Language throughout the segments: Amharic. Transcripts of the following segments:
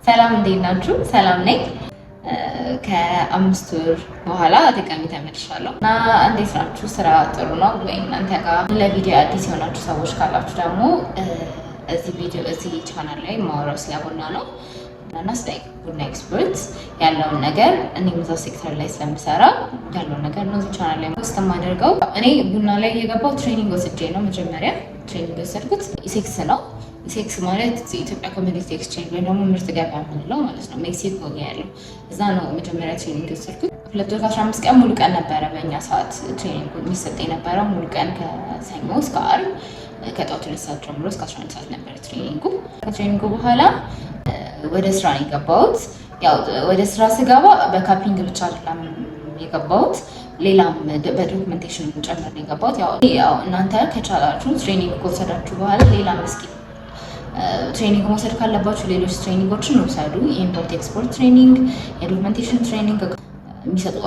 ሰላም እንዴት ናችሁ? ሰላም ነኝ። ከ5 ወር በኋላ ድጋሚ ተመልሻለሁ እና እንዴት ናችሁ? ስራ ጥሩ ነው ወይ? እናንተ ጋር ለቪዲዮ አዲስ የሆናችሁ ሰዎች ካላችሁ ደግሞ እዚህ ቻናል ላይ ማወራው ስለ ቡና ነው እና ስለ ቡና ኤክስፐርት ያለውን ነገር እኔም እዛው ሴክተር ላይ ስለምሰራ ያለውን ነገር ነው እዚህ ቻናል ላይ ፖስት የማደርገው። እኔ ቡና ላይ የገባው ትሬኒንግ ወስጄ ነው። መጀመሪያ ትሬኒንግ ወሰድኩት ኢሴክስ ነው። ኢሴክስ ማለት ኢትዮጵያ ኮሚኒቲ ኤክስቼንጅ ወይ ደግሞ ምርት ገበያ የምንለው ማለት ነው። ሜክሲኮ ያለው እዛ ነው መጀመሪያ ትሬኒንግ የወሰድኩት። 2 ወር ከ15 ቀን ሙሉ ቀን ነበረ በእኛ ሰዓት ትሬኒንግ የሚሰጥ የነበረው። ሙሉ ቀን ከሰኞ እስከ ዓርብ ከጠዋቱ 2 ሰዓት ጀምሮ እስከ 11 ሰዓት ነበረ ትሬኒንጉ። ከትሬኒንጉ በኋላ ወደ ስራ ነው የገባሁት። ያው ወደ ስራ ስገባ በካፒንግ ብቻ አይደለም የገባሁት፣ ሌላም በዶክመንቴሽን ጨምር ነው የገባሁት። ያው እናንተ ከቻላችሁ ትሬኒንግ ከወሰዳችሁ በኋላ ሌላ መስኪ ትሬኒንግ መውሰድ ካለባችሁ ሌሎች ትሬኒንጎችን ውሰዱ። የኢምፖርት ኤክስፖርት ትሬኒንግ፣ የዶክመንቴሽን ትሬኒንግ የሚሰጡ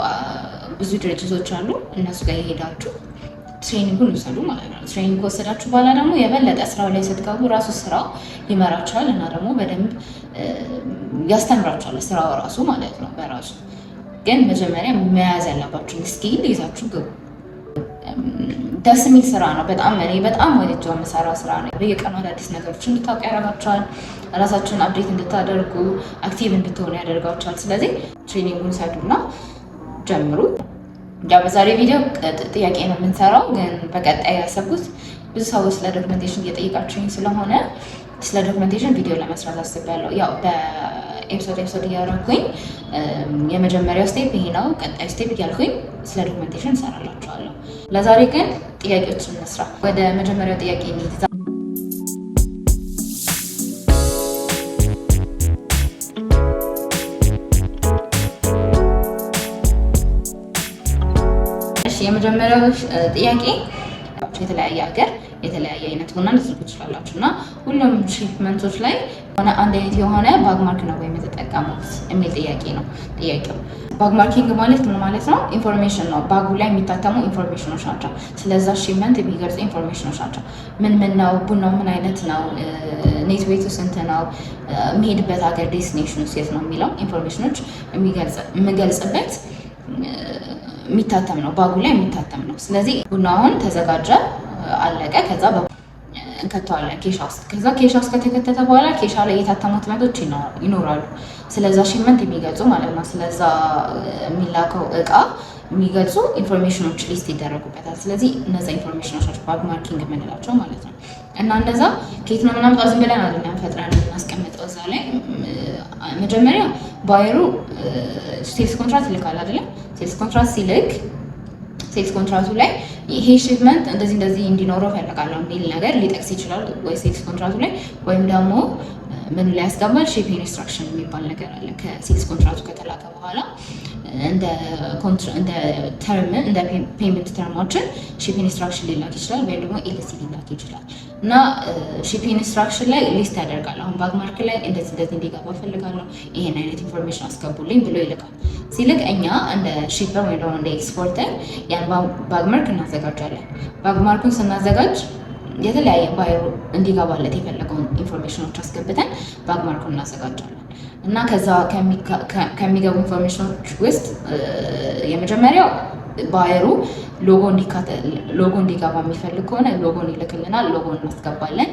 ብዙ ድርጅቶች አሉ። እነሱ ጋር የሄዳችሁ ትሬኒንጉን ውሰዱ ማለት ነው። ትሬኒንግ ከወሰዳችሁ በኋላ ደግሞ የበለጠ ስራው ላይ ስትገቡ ራሱ ስራው ይመራችኋል እና ደግሞ በደንብ ያስተምራችኋል ስራው ራሱ ማለት ነው በራሱ። ግን መጀመሪያ መያዝ ያለባችሁን ስኪል ይዛችሁ ግቡ። ደስ የሚል ስራ ነው። እኔ በጣም ወድጄው የምሰራው ስራ ነው። በየቀኑ አዳዲስ ነገሮችን እንድታውቁ ያደርጋችኋል። ራሳችሁን አፕዴት እንድታደርጉ አክቲቭ እንድትሆኑ ያደርጋችኋል። ስለዚህ ትሬኒንጉን ሰዱና ጀምሩ። ያው በዛሬ ቪዲዮ ጥያቄ ነው የምንሰራው፣ ግን በቀጣይ ያሰብኩት ብዙ ሰዎች ስለ ዶክመንቴሽን እየጠየቃችሁኝ ስለሆነ ስለ ዶክመንቴሽን ቪዲዮ ለመስራት አስቤያለሁ። ያው በኤፒሶድ እያደረኩኝ የመጀመሪያው ስቴፕ ይሄ ነው፣ ቀጣይ ስቴፕ እያልኩኝ ስለ ዶክመንቴሽን እሰራላችኋለሁ። ለዛሬ ግን ጥያቄዎችን እንስራ። ወደ መጀመሪያው ጥያቄ እንሂድ። የመጀመሪያው ጥያቄ የተለያየ ሀገር የተለያየ አይነት ቡና ልትልኩ ትችላላችሁ እና ሁሉም ሺፕመንቶች ላይ ሆነ አንድ አይነት የሆነ ባግማርክ ነው ወይም የተጠቀሙት የሚል ጥያቄ ነው ጥያቄው። ባግማርኪንግ ማለት ምን ማለት ነው? ኢንፎርሜሽን ነው። ባጉ ላይ የሚታተሙ ኢንፎርሜሽኖች ናቸው። ስለዛ ሺፕመንት የሚገልጹ ኢንፎርሜሽኖች ናቸው። ምን ነው፣ ቡናው ምን አይነት ነው፣ ኔት ዌቱ ስንት ነው፣ የሚሄድበት ሀገር ዴስቲኔሽኑ የት ነው የሚለው ኢንፎርሜሽኖች የምገልጽበት የሚታተም ነው። ባጉ ላይ የሚታተም ነው። ስለዚህ ቡናውን ተዘጋጀ አለቀ። ከዛ እንከተዋለን ኬሻ ውስጥ። ከዛ ኬሻ ውስጥ ከተከተተ በኋላ ኬሻ ላይ የታተሙ ህትመቶች ይኖራሉ። ስለዛ ሺፕመንት የሚገልጹ ማለት ነው። ስለዛ የሚላከው እቃ የሚገልጹ ኢንፎርሜሽኖች ሊስት ይደረጉበታል። ስለዚህ እነዛ ኢንፎርሜሽኖች ናቸው ባግማርኪንግ የምንላቸው ማለት ነው። እና እነዛ ከየት ነው የምናምጣው? ዝም ብለን አይደለም ፈጥረን እናስቀምጠው እዛ ላይ። መጀመሪያ ባየሩ ሴልስ ኮንትራክት ይልካል አይደለም? ሴልስ ኮንትራክት ሲልክ ሴልስ ኮንትራክቱ ላይ ይሄ ሺፕመንት እንደዚህ እንዲኖረው ፈልጋለሁ የሚል ነገር ሊጠቅስ ይችላል ወይ ሴልስ ኮንትራክቱ ላይ፣ ወይም ደግሞ ምን ላይ ያስገባል? ሺፕ ኢንስትራክሽን የሚባል ነገር አለ። ከሴልስ ኮንትራክቱ ከተላከ በኋላ እንደ ፔመንት ተርሞችን ሺፕ ኢንስትራክሽን ሊላክ ይችላል፣ ወይም ደግሞ ኤልሲ ሊላክ ይችላል። እና ሺፕ ኢንስትራክሽን ላይ ሊስት ያደርጋል። አሁን ባግማርክ ላይ እንደዚህ እንዲገባ ፈልጋለሁ፣ ይሄን አይነት ኢንፎርሜሽን አስገቡልኝ ብሎ ይልካል። ሲልክ እኛ እንደ ሺፐር ወይም ደግሞ እንደ ኤክስፖርተር ያን ባግማርክ እናዘጋጃለን። ባግማርኩን ስናዘጋጅ የተለያየ ባየሩ እንዲገባለት የፈለገውን ኢንፎርሜሽኖች አስገብተን ባግማርኩን እናዘጋጃለን። እና ከዛ ከሚገቡ ኢንፎርሜሽኖች ውስጥ የመጀመሪያው ባየሩ ሎጎ እንዲገባ የሚፈልግ ከሆነ ሎጎን ይልክልናል። ሎጎን እናስገባለን፣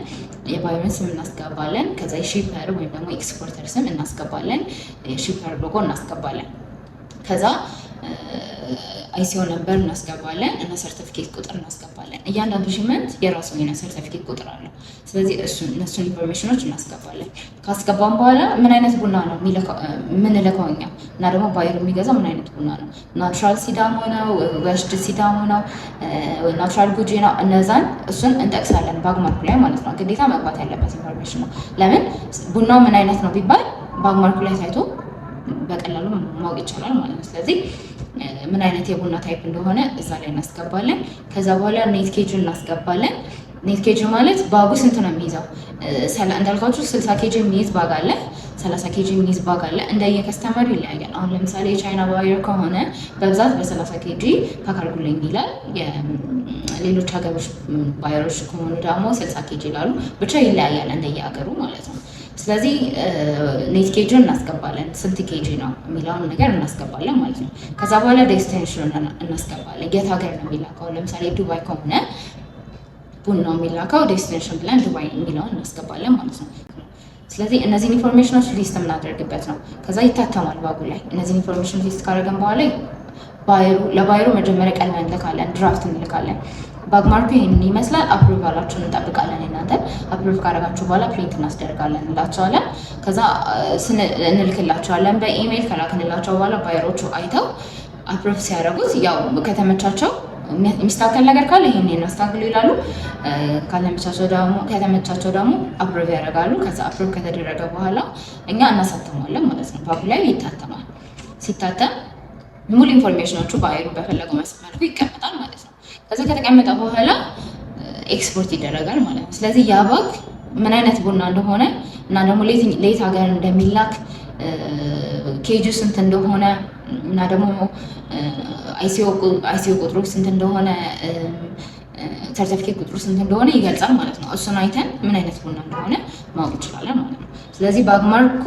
የባየሩን ስም እናስገባለን። ከዛ የሺፐር ወይም ደግሞ ኤክስፖርተር ስም እናስገባለን፣ የሺፐር ሎጎ እናስገባለን። ከዛ አይሲኦ ነምበር እናስገባለን እና ሰርቲፊኬት ቁጥር እናስገባለን። እያንዳንዱ ሺፕመንት የራሱ የሆነ ሰርቲፊኬት ቁጥር አለው። ስለዚህ እነሱን ኢንፎርሜሽኖች እናስገባለን። ካስገባን በኋላ ምን አይነት ቡና ነው የምንልከው እኛ እና ደግሞ ባየሩ የሚገዛው ምን አይነት ቡና ነው፣ ናቹራል ሲዳሞ ነው፣ ወሽድ ሲዳሞ ነው፣ ናቹራል ጉጂ ነው፣ እሱን እንጠቅሳለን ባግማርኩ ላይ ማለት ነው። ግዴታ መግባት ያለበት ኢንፎርሜሽን ነው። ለምን ቡናው ምን አይነት ነው ቢባል ባግማርኩ ላይ ታይቶ በቀላሉ ማወቅ ይቻላል ማለት ነው። ስለዚህ ምን አይነት የቡና ታይፕ እንደሆነ እዛ ላይ እናስገባለን። ከዛ በኋላ ኔት ኬጅ እናስገባለን። ኔት ኬጅ ማለት ባጉ ስንት ነው የሚይዘው? እንዳልኳችሁ 60 ኬጂ የሚይዝ ባግ አለ፣ 30 ኬጂ የሚይዝ ባግ አለ። እንደየከስተመሩ ይለያያል። አሁን ለምሳሌ የቻይና ባየር ከሆነ በብዛት በ30 ኬጂ ካካርጉልኝ ይላል። ሌሎች ሀገሮች ባየሮች ከሆኑ ደግሞ 60 ኬጂ ይላሉ። ብቻ ይለያያል እንደየሀገሩ ማለት ነው። ስለዚህ ኔት ኬጂን እናስገባለን፣ ስንት ኬጂ ነው የሚለውን ነገር እናስገባለን ማለት ነው። ከዛ በኋላ ዴስቲኔሽን እናስገባለን፣ የት ሀገር ነው የሚላከው። ለምሳሌ ዱባይ ከሆነ ቡናው የሚላከው ዴስቲኔሽን ብለን ዱባይ የሚለውን እናስገባለን ማለት ነው። ስለዚህ እነዚህን ኢንፎርሜሽኖች ሊስት የምናደርግበት ነው። ከዛ ይታተማል ባጉ ላይ። እነዚህን ኢንፎርሜሽን ሊስት ካደረገን በኋላ ለባየሩ መጀመሪያ ቀድመን እንልካለን፣ ድራፍት እንልካለን። ባግማርኩ ይህንን ይመስላል። አፕሩቫላችሁን እንጠብቃለን። እናንተ አፕሩቭ ካደረጋችሁ በኋላ ፕሪንት እናስደርጋለን እንላቸዋለን። ከዛ እንልክላቸዋለን በኢሜይል። ከላክንላቸው በኋላ ባየሮቹ አይተው አፕሩቭ ሲያደርጉት ያው ከተመቻቸው የሚስተካከል ነገር ካለ ይሄን እናስተካክሉ ይላሉ። ከተመቻቸው ደግሞ አፕሩቭ ያደርጋሉ። ከዛ አፕሩቭ ከተደረገ በኋላ እኛ እናሳተማለን ማለት ነው። ባጉ ላይ ይታተማል። ሲታተም ሙሉ ኢንፎርሜሽኖቹ ባየሩ በፈለገው መልኩ ይቀመጣል ማለት ነው። ከዛ ከተቀመጠ በኋላ ኤክስፖርት ይደረጋል ማለት ነው። ስለዚህ ያ ባግ ምን አይነት ቡና እንደሆነ እና ደግሞ ለየት ሀገር እንደሚላክ ኬጁ ስንት እንደሆነ እና ደግሞ አይሲኦ ቁጥሩ ስንት እንደሆነ ሰርቲፊኬት ቁጥሩ ስንት እንደሆነ ይገልጻል ማለት ነው። እሱን አይተን ምን አይነት ቡና እንደሆነ ማወቅ እንችላለን ማለት ነው። ስለዚህ ባግማርኩ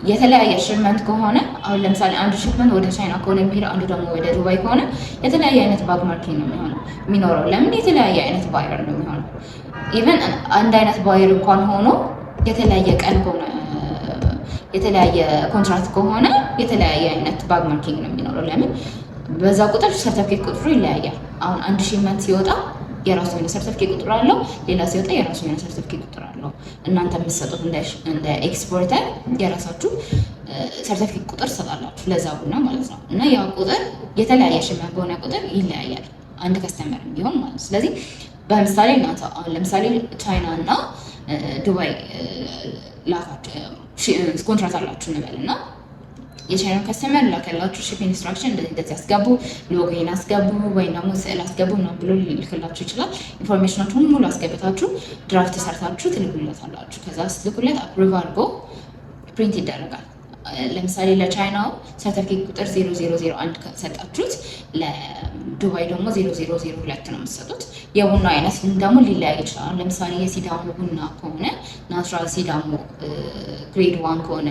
የተለያየ ሽፕመንት ከሆነ አሁን ለምሳሌ አንዱ ሽፕመንት ወደ ቻይና ከሆነ የሚሄደው አንዱ ደግሞ ወደ ዱባይ ከሆነ የተለያየ አይነት ባግማርኪንግ ነው የሚኖረው። ለምን የተለያየ አይነት ባየር ነው የሚሆነው። ኢቨን አንድ አይነት ባየር እንኳን ሆኖ የተለያየ ቀን ከሆነ የተለያየ ኮንትራክት ከሆነ የተለያየ አይነት ባግማርኪንግ ነው የሚኖረው። ለምን በዛ ቁጥር ሰርቲፊኬት ቁጥሩ ይለያያል። አሁን አንድ ሽፕመንት ሲወጣ የራሱ የሆነ ሰርቲፊኬት ቁጥር አለው፣ ሌላ ሲወጣ የራሱ የሆነ ሰርቲፊኬት ቁጥር አለው። እናንተ የምትሰጡት እንደ ኤክስፖርተር የራሳችሁ ሰርቲፊኬት ቁጥር ትሰጣላችሁ ለዛ ቡና ማለት ነው። እና ያ ቁጥር የተለያየ ሽፕመንት በሆነ ቁጥር ይለያያል፣ አንድ ከስተመር ቢሆን ማለት ነው። ስለዚህ በምሳሌ እናንተ አሁን ለምሳሌ ቻይና እና ዱባይ ኮንትራት አላችሁ እንበል እና የቻይና ከስተመር ላከላችሁ ሺፕ ኢንስትራክሽን እንደዚህ አስገቡ፣ ሎጎን አስገቡ ወይም ደግሞ ስዕል አስገቡ ነው ብሎ ሊልክላችሁ ይችላል። ኢንፎርሜሽናችሁን ሙሉ አስገብታችሁ ድራፍት ሰርታችሁ ትልኩለታላችሁ። ከዛ ስትልኩለት አፕሩቭ አድርጎ ፕሪንት ይደረጋል። ለምሳሌ ለቻይናው ሰርቲፊኬት ቁጥር 0001 ሰጣችሁት፣ ለዱባይ ደግሞ 0002 ነው የምትሰጡት። የቡና አይነት ደግሞ ሊለያይ ይችላል። ለምሳሌ የሲዳሞ ቡና ከሆነ ናቹራል ሲዳሞ ግሬድ 1 ከሆነ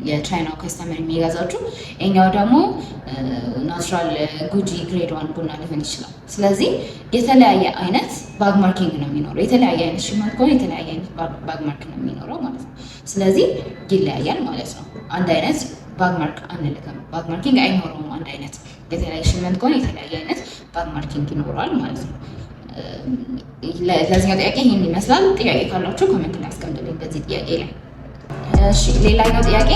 የቻይናው ከስተመር የሚገዛችሁ፣ እኛው ደግሞ ናቹራል ጉጂ ግሬድ 1 ቡና ሊሆን ይችላል። ስለዚህ የተለያየ አይነት ባግማርኪንግ ነው የሚኖረው። የተለያየ አይነት ሽፕመንት ከሆነ የተለያየ አይነት ባግማርክ ነው የሚኖረው ማለት ነው። ስለዚህ ይለያያል ማለት ነው። አንድ አይነት ባግማርክ አንልክም፣ ባግማርኪንግ አይኖረውም አንድ አይነት። የተለያየ ሽፕመንት ከሆነ የተለያየ አይነት ባግማርኪንግ ይኖረዋል ማለት ነው። ለዚህኛው ጥያቄ ይህን ይመስላል። ጥያቄ ካላችሁ ኮሜንት ላይ አስቀምጡልኝ በዚህ ጥያቄ ላይ። እሺ ሌላኛው ጥያቄ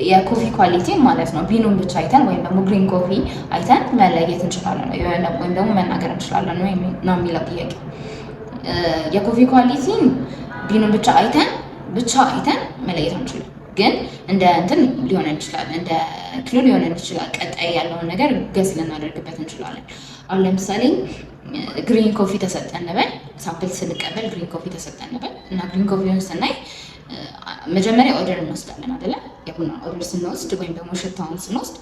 የኮፊ ኳሊቲ ማለት ነው። ቢኑን ብቻ አይተን ወይም ደግሞ ግሪን ኮፊ አይተን መለየት እንችላለን ወይም ደግሞ መናገር እንችላለን ነው የሚለው ጥያቄ። የኮፊ ኳሊቲ ቢኑን ብቻ አይተን መለየት አንችልም፣ ግን እንደ እንትን ሊሆን ይችላል፣ እንደ ክሉ ሊሆን ይችላል። ቀጣይ ያለውን ነገር ገስ ልናደርግበት እንችላለን። አሁን ለምሳሌ ግሪን ኮፊ ተሰጠን በል፣ ሳምፕል ስንቀበል ግሪን ኮፊ ተሰጠን በል እና ግሪን ኮፊውን ስናይ መጀመሪያ ኦርደር እንወስዳለን አይደለ? የቡና ኦርደር ስንወስድ ወይም ደግሞ ሽታውን ስንወስድ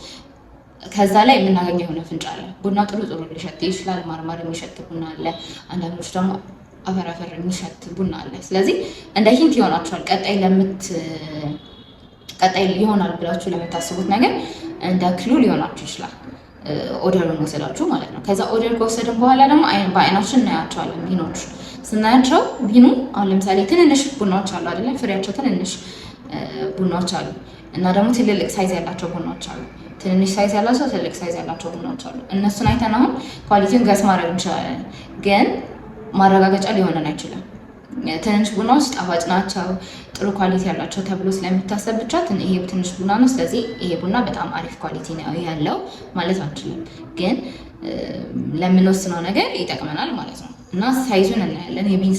ከዛ ላይ የምናገኘው የሆነ ፍንጭ አለ። ቡና ጥሩ ሊሸት ይችላል። ማርማር የሚሸት ቡና አለ። አንዳንዶች ደግሞ አፈር የሚሸት ቡና አለ። ስለዚህ እንደ ሂንት ይሆናችኋል። ቀጣይ ይሆናል ብላችሁ ለምታስቡት ነገር እንደ ክሉ ሊሆናችሁ ይችላል። ኦርደሩን ወሰዳችሁ ማለት ነው። ከዛ ኦርደር ከወሰድን በኋላ ደግሞ በአይናችን እናያቸዋለን። ቢኖች ስናያቸው ቢኑ አሁን ለምሳሌ ትንንሽ ቡናዎች አሉ አይደለም? ፍሬያቸው ትንንሽ ቡናዎች አሉ እና ደግሞ ትልልቅ ሳይዝ ያላቸው ቡናዎች አሉ። ትንንሽ ሳይዝ ያላቸው፣ ትልልቅ ሳይዝ ያላቸው ቡናዎች አሉ። እነሱን አይተን አሁን ኳሊቲውን ገስ ማድረግ እንችላለን፣ ግን ማረጋገጫ ሊሆነን አይችልም። ትንንሽ ቡናዎች ጣፋጭ ናቸው፣ ጥሩ ኳሊቲ ያላቸው ተብሎ ስለሚታሰብ ብቻ ይሄ ትንሽ ቡና ነው፣ ስለዚህ ይሄ ቡና በጣም አሪፍ ኳሊቲ ነው ያለው ማለት አንችልም። ግን ለምንወስነው ነገር ይጠቅመናል ማለት ነው። እና ሳይዙን እናያለን። የቢን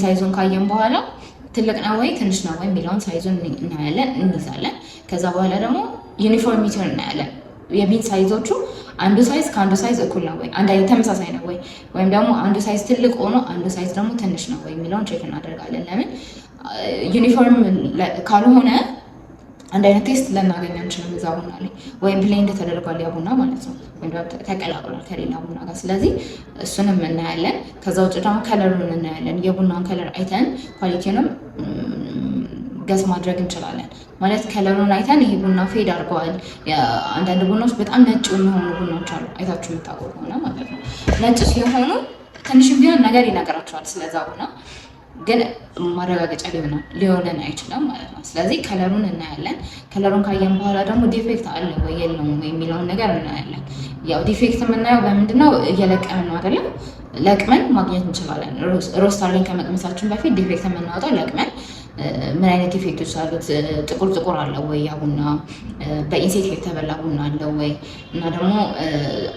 ሳይዙን ካየን በኋላ ትልቅ ነው ወይ ትንሽ ነው ወይ የሚለውን ሳይዙን እናያለን፣ እንይዛለን። ከዛ በኋላ ደግሞ ዩኒፎርሚቲውን እናያለን። የቢን ሳይዞቹ አንዱ ሳይዝ ከአንዱ ሳይዝ እኩል ነው ወይ፣ አንድ አይነት ተመሳሳይ ነው ወይ፣ ወይም ደግሞ አንዱ ሳይዝ ትልቅ ሆኖ አንዱ ሳይዝ ደግሞ ትንሽ ነው ወይ የሚለውን ቼክ እናደርጋለን። ለምን ዩኒፎርም ካልሆነ አንድ አይነት ቴስት ልናገኝ አንችልም እዛ ቡና ላይ፣ ወይም ብሌንድ ተደርጓል ያ ቡና ማለት ነው፣ ወይም ተቀላቅሏል ከሌላ ቡና ጋር። ስለዚህ እሱንም እናያለን። ከዛ ውጭ ደግሞ ከለሩን እናያለን። የቡናውን ከለር አይተን ኳሊቲውንም ገስ ማድረግ እንችላለን። ማለት ከለሩን አይተን ይሄ ቡና ፌድ አድርገዋል። አንዳንድ ቡናዎች በጣም ነጭ የሚሆኑ ቡናዎች አሉ፣ አይታችሁ የምታውቁ ከሆነ ማለት ነው። ነጭ ሲሆኑ ትንሽም ቢሆን ነገር ይነግራቸዋል ስለዛ ቡና፣ ግን ማረጋገጫ ሊሆነን አይችልም ማለት ነው። ስለዚህ ከለሩን እናያለን። ከለሩን ካየን በኋላ ደግሞ ዲፌክት አለ ወይ የለውም ወይ የሚለውን ነገር እናያለን። ያው ዲፌክት የምናየው በምንድን ነው? እየለቀምን ነው አይደለም? ለቅመን ማግኘት እንችላለን። ሮስት አድርገን ከመቅመሳችን በፊት ዲፌክት የምናወጣው ለቅመን ምን አይነት ዲፌክቶች አሉት፣ ጥቁር አለው ወይ ያ ቡና፣ በኢንሴክት የተበላ ቡና አለው ወይ፣ እና ደግሞ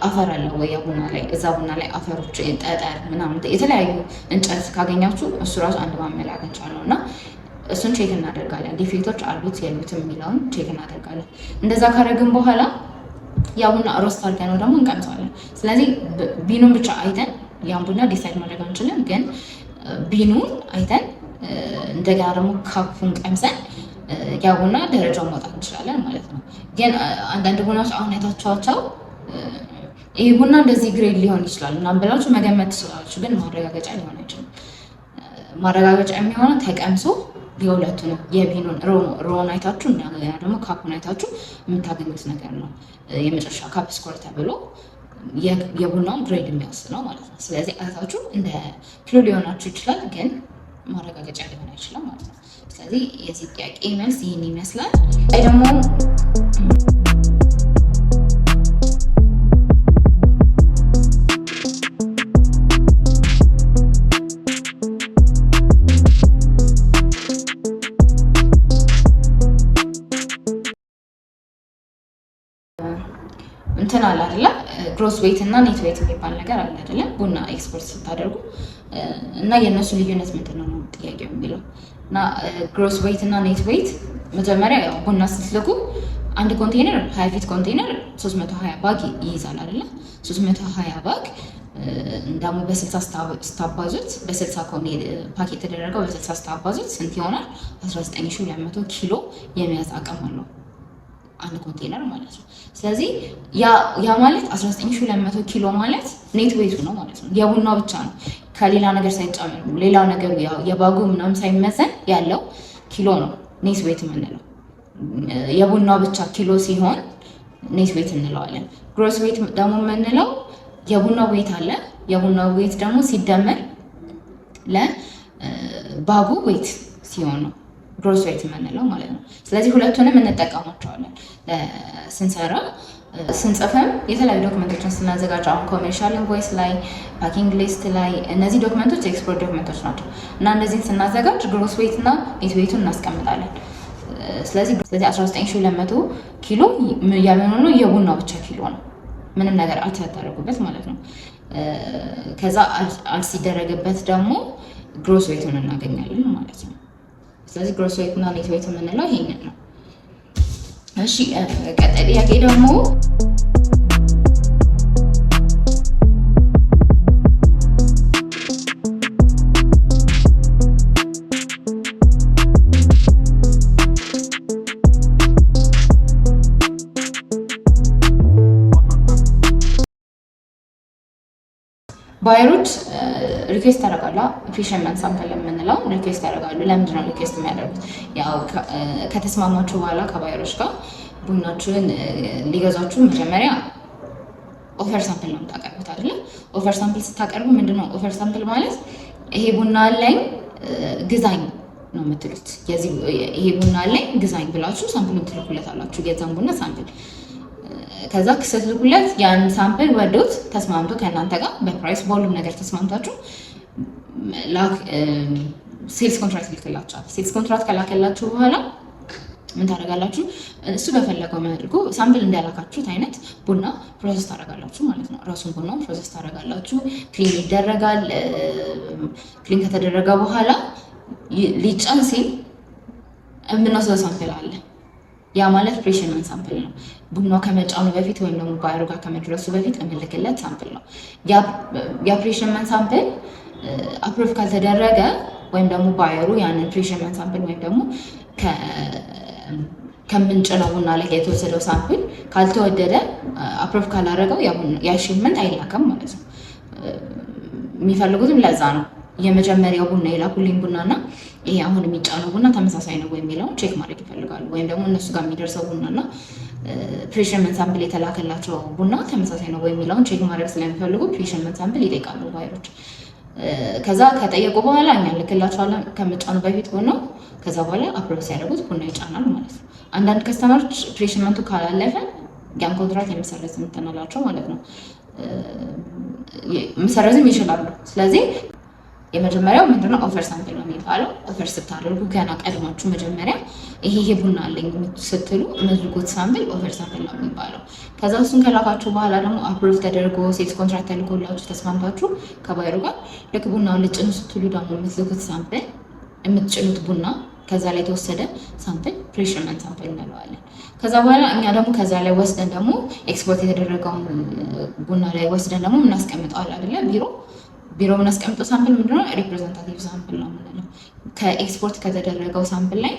አፈር አለው ወይ ያ ቡና ላይ፣ እዛ ቡና ላይ አፈሮች፣ ጠጠር ምናምን የተለያዩ እንጨት ካገኛችሁ እሱ ራሱ አንድ ማመላከቻ ነው እና እሱን ቼክ እናደርጋለን። ዲፌክቶች አሉት የሉትም የሚለውን ቼክ እናደርጋለን። እንደዛ ካደረግን በኋላ ያ ቡና ሮስት አድርገን ነው ደግሞ እንቀምሳለን። ስለዚህ ቢኑን ብቻ አይተን ያን ቡና ዲሳይድ ማድረግ አንችልም፣ ግን ቢኑን አይተን እንደገና ደግሞ ካፑን ቀምሰን ያ ቡና ደረጃውን ማውጣት እንችላለን ማለት ነው። ግን አንዳንድ ቡናዎች አሁን አይታችኋቸው ይህ ቡና እንደዚህ ግሬድ ሊሆን ይችላል ምናምን ብላችሁ መገመት ትችላላችሁ፣ ግን ማረጋገጫ ሊሆን አይችልም። ማረጋገጫ የሚሆነው ተቀምሶ የሁለቱንም የቢኑን ሮውን አይታችሁ እንደገና ደግሞ ካፑን አይታችሁ የምታገኙት ነገር ነው የመጨረሻ ካፕ ስኮር ተብሎ የቡናውን ግሬድ የሚወስነው ማለት ነው። ስለዚህ አይታችሁ እንደ ኪሎ ሊሆናችሁ ይችላል፣ ግን ማረጋገጫ ሊሆን አይችልም ማለት ነው። ስለዚህ የዚህ ጥያቄ መልስ ይህን ይመስላል። አይ ደግሞ እንትን አለ አይደለ? ግሮስ ዌይት እና ኔት ዌይት የሚባል ነገር አለ አይደለ? ቡና ኤክስፖርት ስታደርጉ እና የእነሱ ልዩነት ምንድን ነው ጥያቄው የሚለው እና ግሮስ ዌይት እና ኔት ዌይት መጀመሪያ ያው ቡና ስትልኩ አንድ ኮንቴነር 20 ፊት ኮንቴነር 320 ባግ ይይዛል አይደለ? 320 ባግ እንዳሞ በ60 ስታባዙት በ60 ፓኬት የተደረገው በ60 ስታባዙት ስንት ይሆናል? 19200 ኪሎ የመያዝ አቅም አለው አንድ ኮንቴነር ማለት ነው። ስለዚህ ያ ማለት 19200 ኪሎ ማለት ኔት ዌይቱ ነው ማለት ነው። የቡናው ብቻ ነው ከሌላ ነገር ሳይጨምር፣ ሌላው ነገር ያው የባጉ ምናምን ሳይመዘን ያለው ኪሎ ነው ኔት ዌይት የምንለው። የቡናው ብቻ ኪሎ ሲሆን ኔት ዌይት እንለዋለን። ግሮስ ዌይት ደግሞ የምንለው የቡናው ዌይት አለ። የቡናው ዌይት ደግሞ ሲደመር ለባጉ ዌይት ሲሆን ነው ግሮስ ዌይት የምንለው ማለት ነው። ስለዚህ ሁለቱንም እንጠቀማቸዋለን ስንሰራ ስንጽፍም የተለያዩ ዶክመንቶችን ስናዘጋጅ፣ አሁን ኮሜርሻል ኢንቮይስ ላይ፣ ፓኪንግ ሊስት ላይ እነዚህ ዶክመንቶች ኤክስፖርት ዶክመንቶች ናቸው እና እነዚህን ስናዘጋጅ ግሮስ ዌይት እና ኔት ዌይቱን እናስቀምጣለን። ስለዚህ 19200 ኪሎ የሚሆነው የቡናው ብቻ ኪሎ ነው፣ ምንም ነገር አልተደረጉበት ማለት ነው። ከዛ አልሲደረግበት ደግሞ ግሮስ ዌይቱን እናገኛለን ማለት ነው። ስለዚህ ግሮስ ዌይት እና ኔት ዌይት የምንለው ይሄንን ነው። እሺ ቀጣይ ጥያቄ ደግሞ ባየሮች ሪኩዌስት ያደርጋሉ። ፊሽርመንት ሳምፕል የምንለው ሪኩዌስት ያደርጋሉ። ለምንድን ነው ሪኩዌስት የሚያደርጉት? ያው ከተስማማችሁ በኋላ ከባየሮች ጋር ቡናችሁን ሊገዛችሁ መጀመሪያ ኦፈር ሳምፕል ነው የምታቀርቡት አይደለ? ኦፈር ሳምፕል ስታቀርቡ ምንድን ነው ኦፈር ሳምፕል ማለት? ይሄ ቡና አለኝ ግዛኝ ነው የምትሉት። ይሄ ቡና አለኝ ግዛኝ ብላችሁ ሳምፕሉን ትልኩለታላችሁ፣ የዛን ቡና ሳምፕል። ከዛ ስትልኩለት ያን ሳምፕል ወዶት ተስማምቶ ከእናንተ ጋር በፕራይስ በሁሉም ነገር ተስማምታችሁ ሴልስ ኮንትራክት ይልክላችኋል። ሴልስ ኮንትራክት ከላከላችሁ በኋላ ምን ታደርጋላችሁ? እሱ በፈለገው መልኩ ሳምፕል እንዳላካችሁት አይነት ቡና ፕሮሰስ ታደርጋላችሁ ማለት ነው። ራሱን ቡናው ፕሮሰስ ታደርጋላችሁ። ክሊን ይደረጋል። ክሊን ከተደረገ በኋላ ሊጫን ሲል የምንወስደው ሳምፕል አለ። ያ ማለት ፍሬሽመን ሳምፕል ነው። ቡናው ከመጫኑ በፊት ወይም ደግሞ ባየሩ ጋር ከመድረሱ በፊት የምልክለት ሳምፕል ነው። ያ ፍሬሽመን ሳምፕል አፕሮቭ ካልተደረገ ወይም ደግሞ ባየሩ ያንን ፍሬሽመን ሳምፕል ወይም ደግሞ ከምንጭነው ቡና ላይ የተወሰደው ሳምፕል ካልተወደደ አፕሮቭ ካላደረገው ያ ሽፕመንት አይላከም ማለት ነው። የሚፈልጉትም ለዛ ነው። የመጀመሪያው ቡና የላኩልኝ ቡና እና ይሄ አሁን የሚጫነው ቡና ተመሳሳይ ነው የሚለውን ቼክ ማድረግ ይፈልጋሉ። ወይም ደግሞ እነሱ ጋር የሚደርሰው ቡና እና ፍሬሽመንት ሳምፕል የተላከላቸው ቡና ተመሳሳይ ነው የሚለውን ቼክ ማድረግ ስለሚፈልጉ ፍሬሽመንት ሳምፕል ይጠይቃሉ ባየሮች። ከዛ ከጠየቁ በኋላ እኛ ልክላቸዋለን ከመጫኑ በፊት ቡናው። ከዛ በኋላ አፕሮቭ ሲያደርጉት ቡና ይጫናል ማለት ነው። አንዳንድ ከስተመሮች ፍሬሽመንቱ ካላለፈ ያን ኮንትራት የመሰረዝ የምትናላቸው ማለት ነው መሰረዝም ይችላሉ። ስለዚህ የመጀመሪያው ምንድነው ኦፈር ሳምፕል ነው የሚባለው። ኦፈር ስታደርጉ ገና ቀድማችሁ መጀመሪያ ይሄ ቡና አለኝ ስትሉ የምትልኩት ሳምፕል ኦፈር ሳምፕል ነው የሚባለው። ከዛ እሱን ከላካችሁ በኋላ ደግሞ አፕሮቭ ተደርጎ ሴልስ ኮንትራክት ተልኮላችሁ ተስማምታችሁ ከባይሩ ጋር ልክ ቡናውን ልጭኑ ስትሉ ደግሞ የምትልኩት ሳምፕል የምትጭኑት ቡና ከዛ ላይ የተወሰደ ሳምፕል ፍሬሽመንት ሳምፕል እንለዋለን። ከዛ በኋላ እኛ ደግሞ ከዛ ላይ ወስደን ደግሞ ኤክስፖርት የተደረገውን ቡና ላይ ወስደን ደግሞ እናስቀምጠዋል አይደለ ቢሮ የምናስቀምጠው ሳምፕል ምንድነው? ሪፕሬዘንታቲቭ ሳምፕል ነው የምንለው። ከኤክስፖርት ከተደረገው ሳምፕል ላይ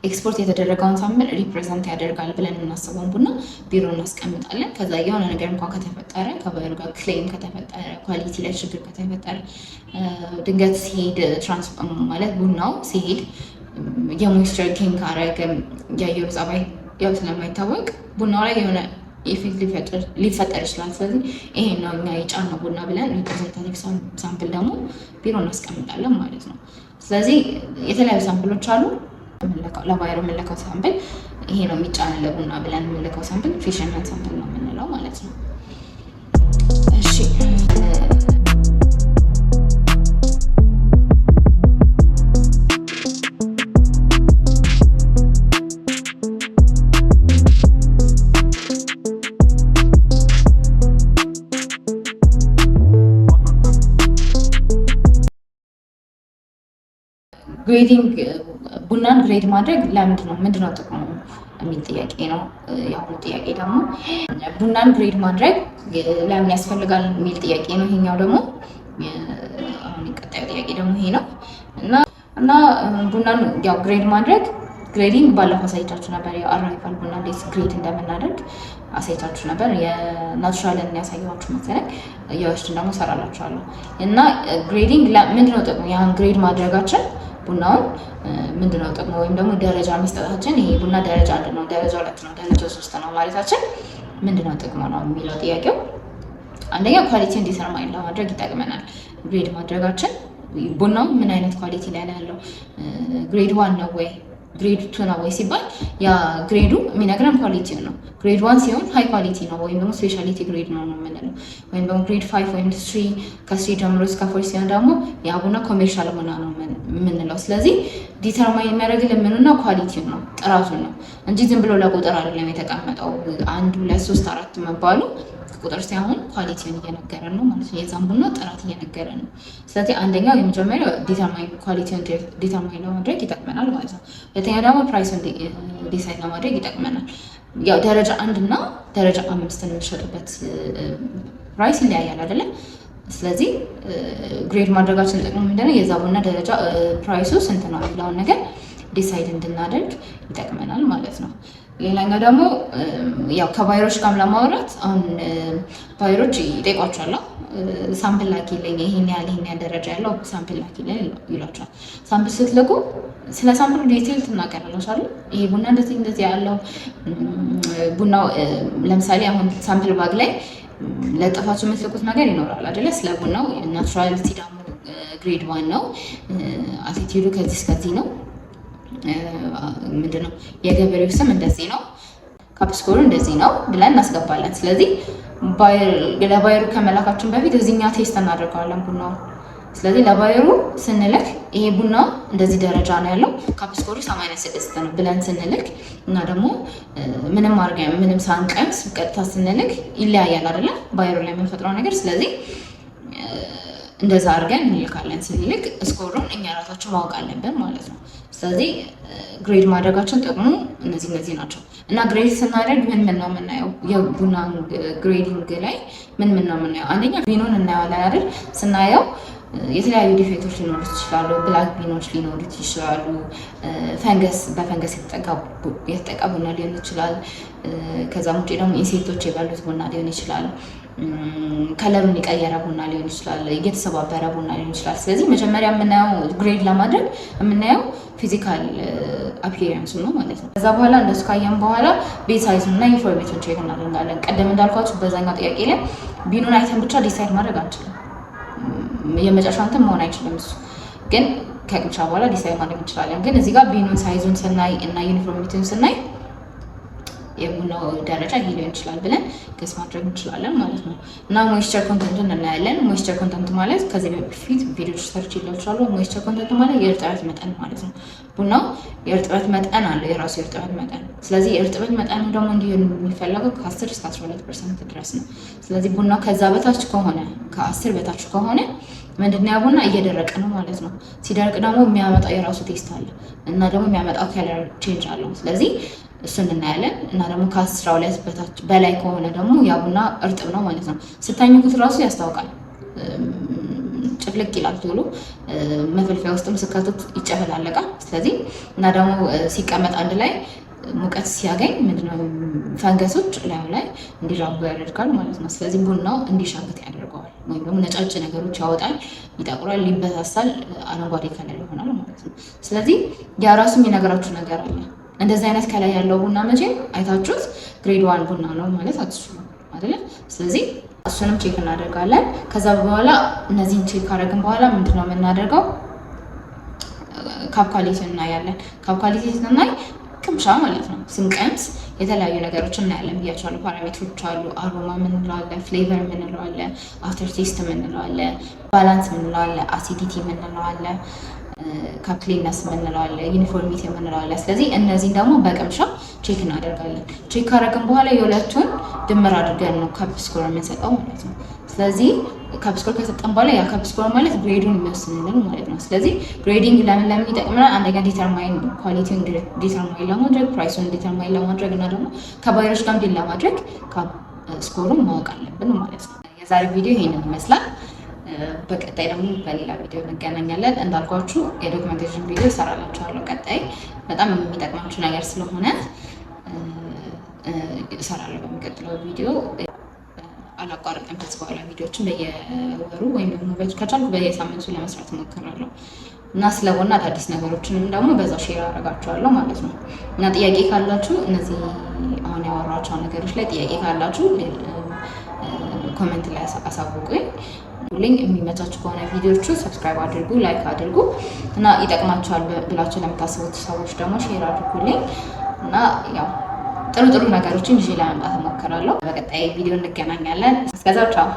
ኤክስፖርት የተደረገውን ሳምፕል ሪፕሬዘንት ያደርጋል ብለን የምናስበውን ቡና ቢሮ እናስቀምጣለን። ከዛ የሆነ ነገር እንኳን ከተፈጠረ ከባየሩ ጋር ክሌም ከተፈጠረ፣ ኳሊቲ ላይ ችግር ከተፈጠረ፣ ድንገት ሲሄድ ማለት ቡናው ሲሄድ የሞይስቸር ጌን ካረገ የአየሩ ጸባይ ያው ስለማይታወቅ ቡናው ላይ የሆነ ኢፌክት ሊፈጠር ይችላል። ስለዚህ ይሄ ነው እኛ የጫነው ቡና ብለን ሪፕሬዘንታቲቭ ሳምፕል ደግሞ ቢሮ እናስቀምጣለን ማለት ነው። ስለዚህ የተለያዩ ሳምፕሎች አሉ። ለባየሩ የምንለካው ሳምፕል ይሄ ነው የሚጫነው ቡና ብለን የምንለካው ሳምፕል ፍሬሽመንት ሳምፕል ነው የምንለው ማለት ነው። እሺ ግሬዲንግ ቡናን ግሬድ ማድረግ ለምንድን ነው ምንድነው ጥቅሙ የሚል ጥያቄ ነው። የአሁኑ ጥያቄ ደግሞ ቡናን ግሬድ ማድረግ ለምን ያስፈልጋል የሚል ጥያቄ ነው። ይሄኛው ደግሞ አሁን የቀጣዩ ጥያቄ ደግሞ ይሄ ነው እና ቡናን ያው ግሬድ ማድረግ ግሬዲንግ ባለፈው አሳይቻችሁ ነበር። የአራይቫል ቡና እንዴት ግሬድ እንደምናደርግ አሳይቻችሁ ነበር። የናቹራልን ያሳየኋችሁ መሰለኝ። የወስድን ደግሞ ሰራላችኋለሁ። እና ግሬዲንግ ምንድነው ጥቅሙ? ያን ግሬድ ማድረጋችን ቡናውን ምንድነው ጥቅሙ? ወይም ደግሞ ደረጃ መስጠታችን ይሄ ቡና ደረጃ 1 ነው፣ ደረጃ 2 ነው፣ ደረጃ 3 ነው ማለታችን ምንድነው ጥቅሙ ነው የሚለው ጥያቄው። አንደኛ ኳሊቲውን ዲተርማይን ለማድረግ ይጠቅመናል። ግሬድ ማድረጋችን ቡናው ምን አይነት ኳሊቲ ላይ ያለው ግሬድ 1 ነው ወይ ግሬድ 2 ነው ወይ ሲባል ያ ግሬዱ የሚነግረን ኳሊቲው ነው። ግሬድ 1 ሲሆን ሃይ ኳሊቲ ነው ወይም ደግሞ ስፔሻሊቲ ግሬድ ነው የምንለው። ወይም ደግሞ ግሬድ 5 ወይም 3 ከ3 ጀምሮ እስከ 4 ሲሆን ደግሞ ያ ቡና ኮሜርሻል ቡና ነው የምንለው። ስለዚህ ዲተርማይን የሚያደርግልን ምኑ ነው? ኳሊቲው ነው፣ ጥራቱ ነው እንጂ ዝም ብሎ ለቁጥር አይደለም የተቀመጠው። 1 2 3 4 መባሉ ቁጥር ሳይሆን ኳሊቲውን እየነገረን ነው ማለት ነው። የዛን ቡና ጥራት እየነገረን ነው። ስለዚህ አንደኛው የመጀመሪያው ዲተርማይን ኳሊቲውን ዲተርማይን ለማድረግ ይጠቅመናል ማለት ነው። ሁለተኛው ደግሞ ፕራይሱን ዲሳይድ ለማድረግ ይጠቅመናል። ያው ደረጃ 1 እና ደረጃ 5 የሚሸጡበት ፕራይስ ይለያያል አይደለም። ስለዚህ ግሬድ ማድረጋችን ጥቅሙ ምንድነው? የዛ ቡና ደረጃ ፕራይሱ ስንት ነው የሚለውን ነገር ዲሳይድ እንድናደርግ ይጠቅመናል ማለት ነው። ሌላኛው ደግሞ ያው ከባይሮች ጋር ለማውራት አሁን ባይሮች ይጠይቋቸዋል። ሳምፕል ላኪልኝ ይሄን ያህል ደረጃ ያለው ሳምፕል ላኪልኝ ይሏቸዋል። ሳምፕል ስትልኩ ስለ ሳምፕሉ ዲቴል ትናገራላችሁ አይደል? ይሄ ቡና እንደዚህ ያለው ቡናው ለምሳሌ አሁን ሳምፕል ባግ ላይ ለጠፋችሁ የምትልኩት ነገር ይኖራል አይደለ? ስለ ቡናው ናቹራሊቲ ደግሞ ግሬድ 1 ነው፣ አቲቲዩዱ ከዚህ እስከዚህ ነው፣ ምንድነው የገበሬው ስም እንደዚህ ነው፣ ካፕስኮሩ እንደዚህ ነው ብለን እናስገባለን። ስለዚህ ለባየሩ ከመላካችን በፊት እዚህኛ ቴስት እናደርገዋለን ቡናው። ስለዚህ ለባየሩ ስንልክ ይሄ ቡና እንደዚህ ደረጃ ነው ያለው ካፕስኮሩ 86 ነው ብለን ስንልክ እና ደግሞ ምንም ሳንቀምስ ቀጥታ ስንልክ ይለያያል አይደለ? ባየሩ ላይ የምንፈጥረው ነገር። ስለዚህ እንደዛ አድርገን እንልካለን። ስንልክ ስኮሩን እኛ ራሳችን ማወቅ አለብን ማለት ነው። ስለዚህ ግሬድ ማድረጋችን ጥቅሙ እነዚህ ናቸው። እና ግሬድ ስናደርግ ምን ነው የምናየው? የቡና ግሬዲንግ ላይ ምን ነው የምናየው? አንደኛ ቢኑን እናየዋለን አይደል? ስናየው የተለያዩ ዲፌክቶች ሊኖሩት ይችላሉ። ብላክ ቢኖች ሊኖሩት ይችላሉ። በፈንገስ የተጠቃ ቡና ሊሆን ይችላል። ከዛም ውጭ ደግሞ ኢንሴክቶች የበሉት ቡና ሊሆን ይችላል። ከለሩን የቀየረ ቡና ሊሆን ይችላል። እየተሰባበረ ቡና ሊሆን ይችላል። ስለዚህ መጀመሪያ የምናየው ግሬድ ለማድረግ የምናየው ፊዚካል አፒየራንሱ ነው ማለት ነው። ከዛ በኋላ እንደሱ ካየን በኋላ ቤት ሳይዙን እና ኢንፎርሜሽን ቼክ እናደርጋለን። ቀደም እንዳልኳችሁ በዛኛው ጥያቄ ላይ ቢኑን አይተን ብቻ ዲሳይድ ማድረግ አንችልም። የመጨረሻ እንትን መሆን አይችልም። እሱ ግን ከቅምሻ በኋላ ዲሳይድ ማድረግ እንችላለን። ግን እዚህ ጋር ቢኑን ሳይዙን ስናይ እና ዩኒፎርሚቲውን ስናይ የቡናው ደረጃ ይሄ ሊሆን ይችላል ብለን ገስ ማድረግ እንችላለን ማለት ነው። እና ሞይስቸር ኮንተንቱን እናያለን። ሞይስቸር ኮንተንት ማለት ከዚህ በፊት ቪዲዮዎች ሰርች ይላችኋለሁ። ሞይስቸር ኮንተንት ማለት የእርጥበት መጠን ማለት ነው። ቡናው የእርጥበት መጠን አለው፣ የራሱ የእርጥበት መጠን። ስለዚህ የእርጥበት መጠኑ ደግሞ እንዲሆን የሚፈለገው ከ10 እስከ 12% ድረስ ነው። ስለዚህ ቡናው ከዛ በታች ከሆነ ከ10 በታች ከሆነ ምንድነው ያ ቡና እየደረቀ ነው ማለት ነው። ሲደርቅ ደግሞ የሚያመጣው የራሱ ቴስት አለ እና ደግሞ የሚያመጣው ከለር ቼንጅ አለው። ስለዚህ እሱን እናያለን። እና ደግሞ ከ12 በታች በላይ ከሆነ ደግሞ ያ ቡና እርጥብ ነው ማለት ነው። ስታኝኩት ራሱ ያስታውቃል፣ ጭፍልቅ ይላል ቶሎ። መፈልፈያ ውስጥም ስከቱት ይጨፈላለቃል። ስለዚህ እና ደግሞ ሲቀመጥ አንድ ላይ ሙቀት ሲያገኝ ምንድነው ፈንገሶች ላይ እንዲራቡ ያደርጋል ማለት ነው። ስለዚህ ቡናው እንዲሻግት ያደርገዋል፣ ወይም ደግሞ ነጫጭ ነገሮች ያወጣል፣ ይጠቁራል፣ ሊበሳሳል፣ አረንጓዴ ከለር ይሆናል ማለት ነው። ስለዚህ ያ ራሱ የሚነግራችሁ ነገር አለ። እንደዚህ አይነት ከላይ ያለው ቡና መቼም አይታችሁት ግሬድ 1 ቡና ነው ማለት አትችሉም አይደለ? ስለዚህ እሱንም ቼክ እናደርጋለን። ከዛ በኋላ እነዚህን ቼክ ካደረግን በኋላ ምንድነው የምናደርገው? ካፕ ኳሊቲ እናያለን። ካፕ ኳሊቲ ስናይ ቅምሻ ማለት ነው። ስንቀምስ የተለያዩ ነገሮችን እናያለን ብያቸዋለሁ። ፓራሜትሮች አሉ። አሮማ የምንለው አለ፣ ፍሌቨር የምንለው አለ፣ አፍተር ቴስት የምንለው አለ፣ ባላንስ የምንለው አለ፣ አሲዲቲ የምንለው አለ፣ ካፕሊነስ የምንለው አለ፣ ዩኒፎርሚቲ የምንለው አለ። ስለዚህ እነዚህን ደግሞ በቅምሻ ቼክ እናደርጋለን። ቼክ ካደረግን በኋላ የሁለቱን ድምር አድርገን ነው ካፕ ስኮር የምንሰጠው ማለት ነው። ስለዚህ ካፕ ስኮር ከሰጠን በኋላ ያ ካፕ ስኮር ማለት ግሬዱን የሚወስንልን ማለት ነው። ስለዚህ ግሬዲንግ ለምን ይጠቅመናል? አንደኛ ዲተርማይን ኳሊቲውን ዲተርማይን ለማድረግ፣ ፕራይሱን ዲተርማይን ለማድረግ እና ደግሞ ከባየሮች ጋር እንዲል ለማድረግ ካፕ ስኮሩን ማወቅ አለብን ማለት ነው። የዛሬ ቪዲዮ ይሄንን ይመስላል። በቀጣይ ደግሞ በሌላ ቪዲዮ እንገናኛለን። እንዳልኳችሁ የዶክመንቴሽን ቪዲዮ እሰራላችኋለሁ ቀጣይ በጣም የሚጠቅማችሁ ነገር ስለሆነ እሰራለሁ በሚቀጥለው ቪዲዮ። አላቋረጥም። ከዚህ በኋላ ቪዲዮዎችን በየወሩ ወይም ደግሞ ከቻልኩ በየሳምንቱ ለመስራት እሞክራለሁ እና ስለ ቡና አዳዲስ ነገሮችንም ደግሞ በዛው ሼር አደርጋችኋለሁ ማለት ነው። እና ጥያቄ ካላችሁ እነዚህ አሁን ያወራኋቸው ነገሮች ላይ ጥያቄ ካላችሁ ኮሜንት ላይ አሳውቁኝ። የሚመቻችሁ ከሆነ ቪዲዮቹ ሰብስክራይብ አድርጉ፣ ላይክ አድርጉ እና ይጠቅማችኋል ብላችሁ ለምታስቡት ሰዎች ደግሞ ሼር አድርጉልኝ እና ያው ጥሩ ነገሮችን ይዤ ለመምጣት እሞክራለሁ። በቀጣይ ቪዲዮ እንገናኛለን። እስከዛው ቻው።